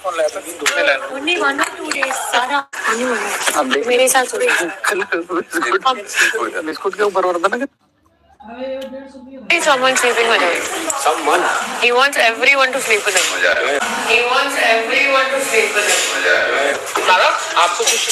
Phone लाया था दूसरे लाया था only 1 or 2 days सारा आने वाला है। अब मेरे साथ बिस्कुट के ऊपर और था ना Is someone sleeping with him? someone He wants everyone to sleep with him. He wants everyone to sleep with him. आपको कुछ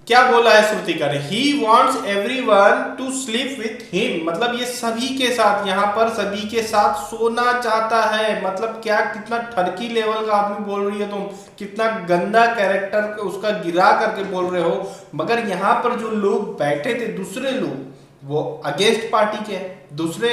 क्या बोला है श्रुतिका ने? He wants everyone to sleep with him, मतलब ये सभी के साथ, यहाँ पर सभी के साथ सोना चाहता है। मतलब क्या, कितना ठरकी लेवल का आदमी बोल रही है तुम, कितना गंदा कैरेक्टर उसका गिरा करके बोल रहे हो। मगर यहाँ पर जो लोग बैठे थे, दूसरे लोग, वो अगेंस्ट पार्टी के हैं, दूसरे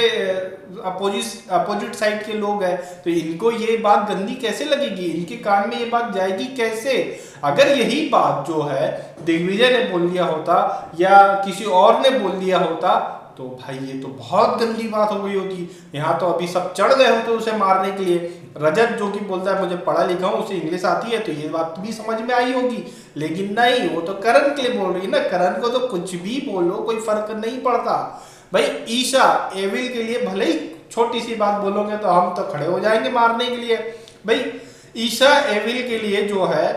अपोजिट साइड के लोग हैं, तो इनको ये बात गंदी कैसे लगेगी? इनके कान में ये बात जाएगी कैसे? अगर यही बात जो है दिग्विजय ने बोल दिया होता या किसी और ने बोल दिया होता तो भाई ये तो बहुत गंदी बात हो गई होती। यहाँ तो अभी सब चढ़ गए होते उसे मारने के लिए। रजत जो कि बोलता है मुझे पढ़ा लिखा हूँ, उसे इंग्लिश आती है, तो ये बात भी समझ में आई होगी। लेकिन नहीं, वो तो करण के लिए बोल रही है ना। करण को तो कुछ भी बोलो कोई फर्क नहीं पड़ता भाई। ईशा एविल के लिए भले ही छोटी सी बात बोलोगे तो हम तो खड़े हो जाएंगे मारने के लिए भाई। ईशा एविल के लिए जो है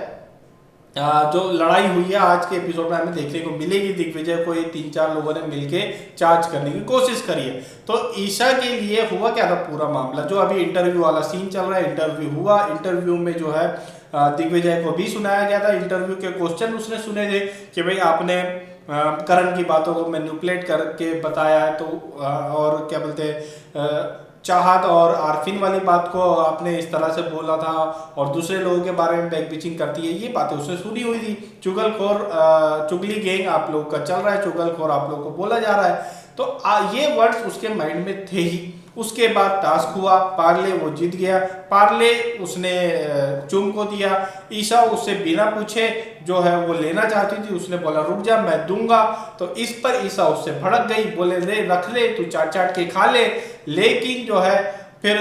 जो लड़ाई हुई है आज के एपिसोड में हमें देखने को मिलेगी। दिग्विजय को ये 3-4 लोगों ने मिलके चार्ज करने की कोशिश करी है। तो ईशा के लिए हुआ क्या था पूरा मामला, जो अभी इंटरव्यू वाला सीन चल रहा है। इंटरव्यू हुआ, इंटरव्यू में जो है दिग्विजय को भी सुनाया गया था। इंटरव्यू के क्वेश्चन उसने सुने थे कि भाई आपने करण की बातों को मैनिपुलेट करके बताया है, तो और क्या बोलते हैं, चाहत और आरफिन वाली बात को आपने इस तरह से बोला था और दूसरे लोगों के बारे में बैक बिचिंग करती है, ये बातें उसने सुनी हुई थी। चुगलखोर चुगली गैंग आप लोग का चल रहा है, चुगलखोर आप लोग को बोला जा रहा है, तो ये वर्ड्स उसके माइंड में थे ही। उसके बाद टास्क हुआ, पार्ले वो जीत गया, पार्ले उसने चुम को दिया। ईशा उससे बिना पूछे जो है वो लेना चाहती थी, उसने बोला रुक जा मैं दूंगा, तो इस पर ईशा उससे भड़क गई, बोले ले रख ले तू चाट चाट के खा ले। लेकिन जो है फिर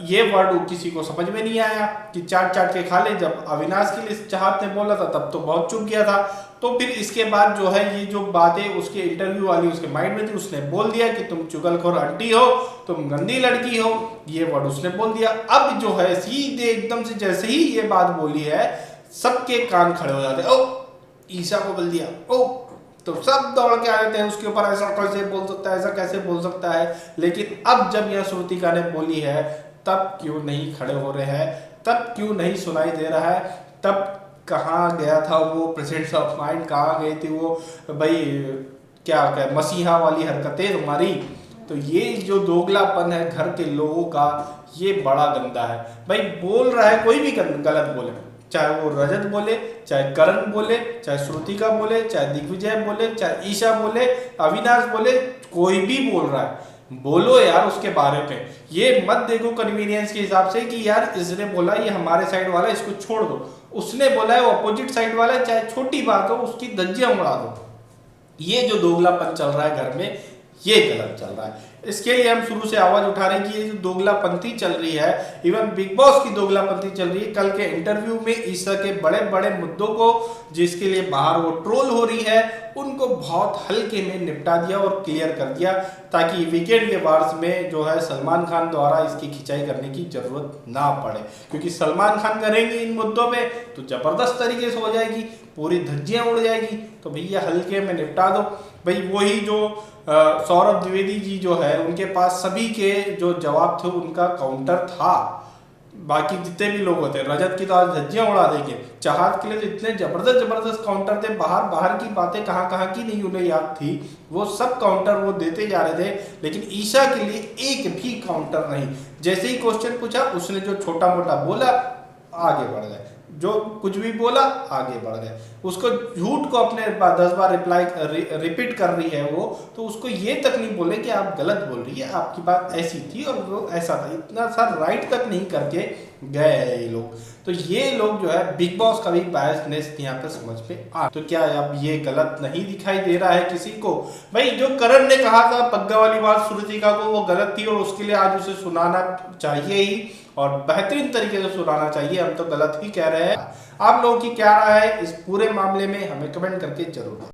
ये वर्ड किसी को समझ में नहीं आया कि चाट चाट के खा ले। जब अविनाश के लिए चाहत ने बोला था तब तो बहुत चुप गया था। तो फिर इसके बाद जो है ये जो बातें उसके इंटरव्यू वाली उसके माइंड में थी, उसने बोल दिया कि तुम चुगलखोर आंटी हो, तुम गंदी लड़की हो, ये वर्ड उसने बोल दिया। अब जो है सीधे एकदम से जैसे ही ये बात बोली है सबके कान खड़े हो जाते, ओ ईशा को बोल दिया, ओ, तो सब दौड़ के आ जाते हैं उसके ऊपर, ऐसा कैसे बोल सकता है, ऐसा कैसे बोल सकता है। लेकिन अब जब यह श्रुतिका ने बोली है तब क्यों नहीं खड़े हो रहे हैं, तब क्यों नहीं सुनाई दे रहा है, तब कहाँ गया था वो प्रेजेंस ऑफ माइंड, कहाँ गई थी वो भाई, क्या मसीहा वाली हरकतें तुम्हारी। तो ये जो दोगलापन है घर के लोगों का, ये बड़ा गंदा है भाई। बोल रहा है कोई भी गलत बोले, चाहे वो रजत बोले, चाहे करण बोले, चाहे श्रुतिका बोले, चाहे दिग्विजय बोले, चाहे ईशा बोले, अविनाश बोले, कोई भी बोल रहा है, बोलो यार उसके बारे में। ये मत देखो कन्वीनियंस के हिसाब से कि यार इसने बोला ये हमारे साइड वाला, इसको छोड़ दो, उसने बोला है वो अपोजिट साइड वाला, चाहे छोटी बात हो उसकी धज्जियां उड़ा दो। ये जो दोगलापन चल रहा है घर में, ये गलत चल रहा है। इसके लिए हम शुरू से आवाज उठा रहे हैं कि ये जो दोगलापंथी चल रही है, इवन बिग बॉस की दोगलापंथी चल रही है। कल के इंटरव्यू में ईशा के बड़े बड़े मुद्दों को जिसके लिए बाहर वो ट्रोल हो रही है, उनको बहुत हल्के में निपटा दिया और क्लियर कर दिया, ताकि वीकेंड के वार्स में जो है सलमान खान द्वारा इसकी खिंचाई करने की जरूरत ना पड़े। क्योंकि सलमान खान करेंगे इन मुद्दों पे तो जबरदस्त तरीके से हो जाएगी, पूरी धज्जियां उड़ जाएगी। तो भैया हल्के में निपटा दो भाई। वही जो सौरभ द्विवेदी जी जो है, उनके पास सभी के जो जवाब थे उनका काउंटर था। बाकी जितने भी लोग होते, रजत की तो आज धज्जियां उड़ा देंगे, चाहत के लिए तो इतने जबरदस्त काउंटर थे, बाहर की बातें कहाँ की नहीं उन्हें याद थी, वो सब काउंटर वो देते जा रहे थे। लेकिन ईशा के लिए एक भी काउंटर नहीं। जैसे ही क्वेश्चन पूछा उसने जो छोटा मोटा बोला आगे बढ़ गए, जो कुछ भी बोला आगे बढ़ गए। उसको झूठ को अपने 10 बार रिपीट कर रही है वो, तो उसको ये तक नहीं बोले कि आप गलत बोल रही है, आपकी बात ऐसी थी और वो ऐसा था, इतना सा राइट तक नहीं करके गए हैं ये लोग। तो ये लोग जो है बिग बॉस का भी बायसनेस यहाँ पे समझ में आ। तो क्या अब ये गलत नहीं दिखाई दे रहा है किसी को? भाई जो करण ने कहा था पग्गा वाली बात श्रुतिका को, वो गलत थी और उसके लिए आज उसे सुनाना चाहिए ही, और बेहतरीन तरीके से सुनाना चाहिए। हम तो गलत ही कह रहे हैं। आप लोगों की क्या राय है इस पूरे मामले में, हमें कमेंट करके जरूर